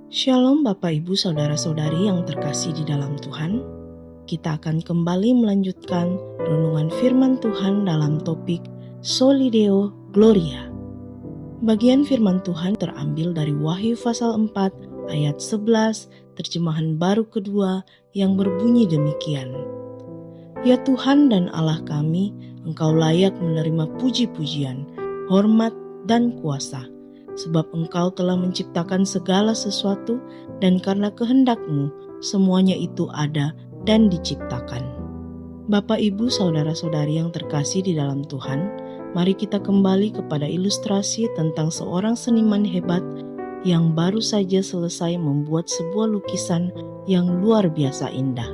Shalom Bapak Ibu Saudara-saudari yang terkasih di dalam Tuhan. Kita akan kembali melanjutkan renungan firman Tuhan dalam topik Soli Deo Gloria. Bagian firman Tuhan terambil dari Wahyu pasal 4 ayat 11 terjemahan baru kedua yang berbunyi demikian. Ya Tuhan dan Allah kami, Engkau layak menerima puji-pujian, hormat dan kuasa. Sebab Engkau telah menciptakan segala sesuatu dan karena kehendak-Mu semuanya itu ada dan diciptakan. Bapak, Ibu, Saudara-saudari yang terkasih di dalam Tuhan, mari kita kembali kepada ilustrasi tentang seorang seniman hebat yang baru saja selesai membuat sebuah lukisan yang luar biasa indah.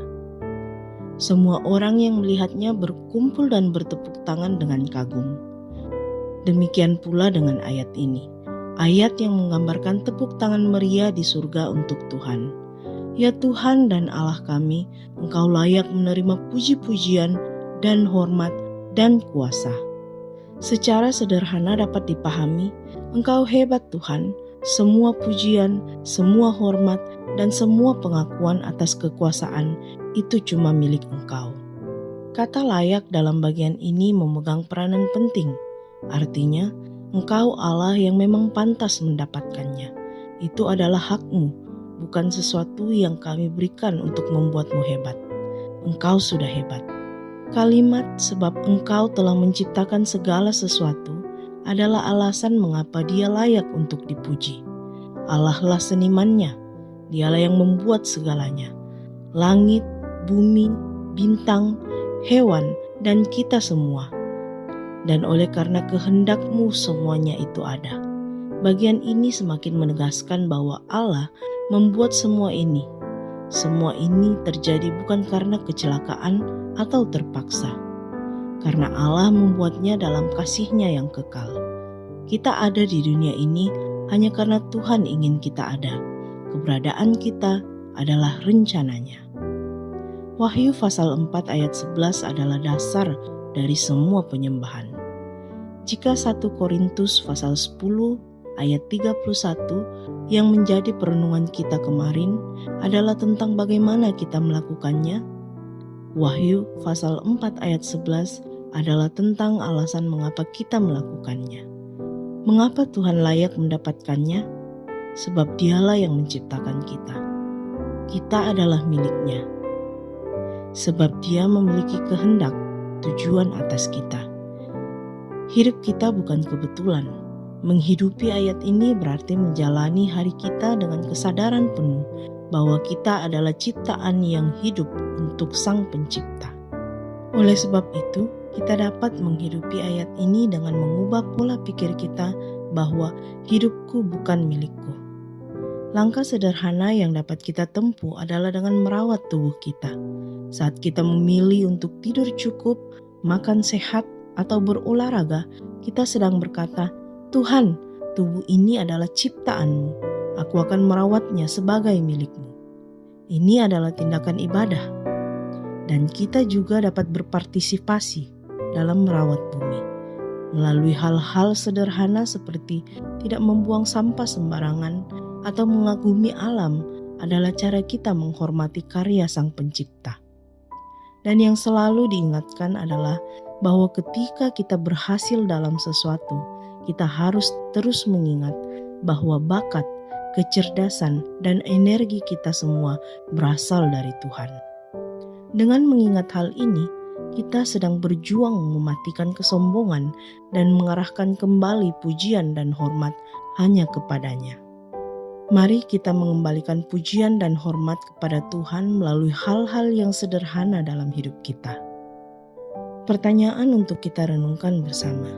Semua orang yang melihatnya berkumpul dan bertepuk tangan dengan kagum. Demikian pula dengan ayat ini. Ayat yang menggambarkan tepuk tangan meriah di surga untuk Tuhan. Ya Tuhan dan Allah kami, Engkau layak menerima puji-pujian dan hormat dan kuasa. Secara sederhana dapat dipahami, Engkau hebat Tuhan, semua pujian, semua hormat, dan semua pengakuan atas kekuasaan itu cuma milik Engkau. Kata layak dalam bagian ini memegang peranan penting, artinya, Engkau Allah yang memang pantas mendapatkannya. Itu adalah hak-Mu, bukan sesuatu yang kami berikan untuk membuat-Mu hebat. Engkau sudah hebat. Kalimat sebab Engkau telah menciptakan segala sesuatu adalah alasan mengapa Dia layak untuk dipuji. Allah lah senimannya, Dialah yang membuat segalanya. Langit, bumi, bintang, hewan, dan kita semua. Dan oleh karena kehendak-Mu semuanya itu ada. Bagian ini semakin menegaskan bahwa Allah membuat semua ini. Semua ini terjadi bukan karena kecelakaan atau terpaksa. Karena Allah membuatnya dalam kasih-Nya yang kekal. Kita ada di dunia ini hanya karena Tuhan ingin kita ada. Keberadaan kita adalah rencananya. Wahyu pasal 4 ayat 11 adalah dasar dari semua penyembahan. Jika 1 Korintus pasal 10 ayat 31 yang menjadi perenungan kita kemarin adalah tentang bagaimana kita melakukannya, Wahyu pasal 4 ayat 11 adalah tentang alasan mengapa kita melakukannya. Mengapa Tuhan layak mendapatkannya? Sebab Dialah yang menciptakan kita. Kita adalah milik-Nya. Sebab Dia memiliki kehendak, tujuan atas kita. Hidup kita bukan kebetulan. Menghidupi ayat ini berarti menjalani hari kita dengan kesadaran penuh bahwa kita adalah ciptaan yang hidup untuk Sang Pencipta. Oleh sebab itu, kita dapat menghidupi ayat ini dengan mengubah pola pikir kita bahwa hidupku bukan milikku. Langkah sederhana yang dapat kita tempuh adalah dengan merawat tubuh kita. Saat kita memilih untuk tidur cukup, makan sehat, atau berolahraga, kita sedang berkata, Tuhan, tubuh ini adalah ciptaan-Mu. Aku akan merawatnya sebagai milik-Mu. Ini adalah tindakan ibadah. Dan kita juga dapat berpartisipasi dalam merawat bumi. Melalui hal-hal sederhana seperti tidak membuang sampah sembarangan atau mengagumi alam adalah cara kita menghormati karya Sang Pencipta. Dan yang selalu diingatkan adalah bahwa ketika kita berhasil dalam sesuatu, kita harus terus mengingat bahwa bakat, kecerdasan, dan energi kita semua berasal dari Tuhan. Dengan mengingat hal ini, kita sedang berjuang mematikan kesombongan dan mengarahkan kembali pujian dan hormat hanya kepadanya. Mari kita mengembalikan pujian dan hormat kepada Tuhan melalui hal-hal yang sederhana dalam hidup kita. Pertanyaan untuk kita renungkan bersama.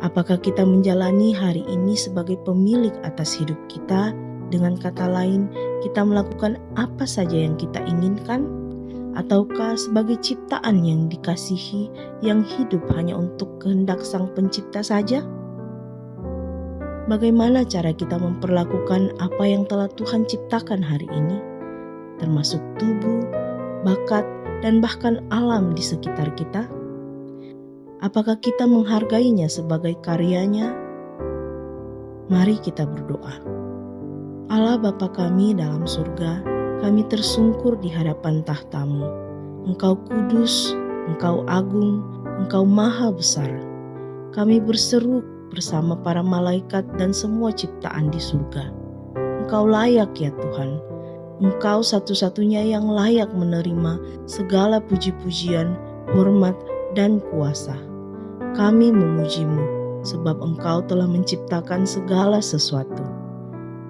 Apakah kita menjalani hari ini sebagai pemilik atas hidup kita? Dengan kata lain, kita melakukan apa saja yang kita inginkan? Ataukah sebagai ciptaan yang dikasihi, yang hidup hanya untuk kehendak Sang Pencipta saja? Bagaimana cara kita memperlakukan apa yang telah Tuhan ciptakan hari ini? Termasuk tubuh, bakat, dan bahkan alam di sekitar kita? Apakah kita menghargainya sebagai karyanya? Mari kita berdoa. Allah Bapa kami dalam surga, kami tersungkur di hadapan tahta-Mu. Engkau kudus, Engkau agung, Engkau maha besar. Kami berseru bersama para malaikat dan semua ciptaan di surga. Engkau layak ya Tuhan. Engkau satu-satunya yang layak menerima segala puji-pujian, hormat, dan kuasa. Kami memuji-Mu sebab Engkau telah menciptakan segala sesuatu.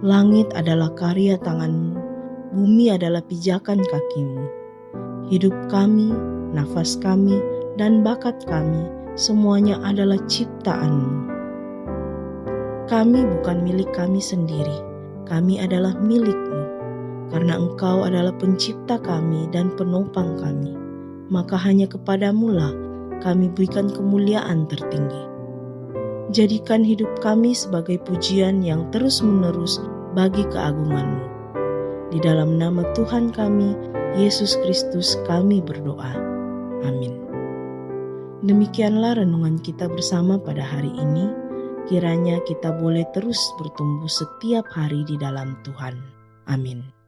Langit adalah karya tangan-Mu, bumi adalah pijakan kaki-Mu. Hidup kami, nafas kami, dan bakat kami, semuanya adalah ciptaan-Mu. Kami bukan milik kami sendiri, kami adalah milik-Mu. Karena Engkau adalah pencipta kami dan penopang kami, maka hanya kepadamu lah kami berikan kemuliaan tertinggi. Jadikan hidup kami sebagai pujian yang terus-menerus bagi keagungan-Mu. Di dalam nama Tuhan kami, Yesus Kristus, kami berdoa. Amin. Demikianlah renungan kita bersama pada hari ini. Kiranya kita boleh terus bertumbuh setiap hari di dalam Tuhan. Amin.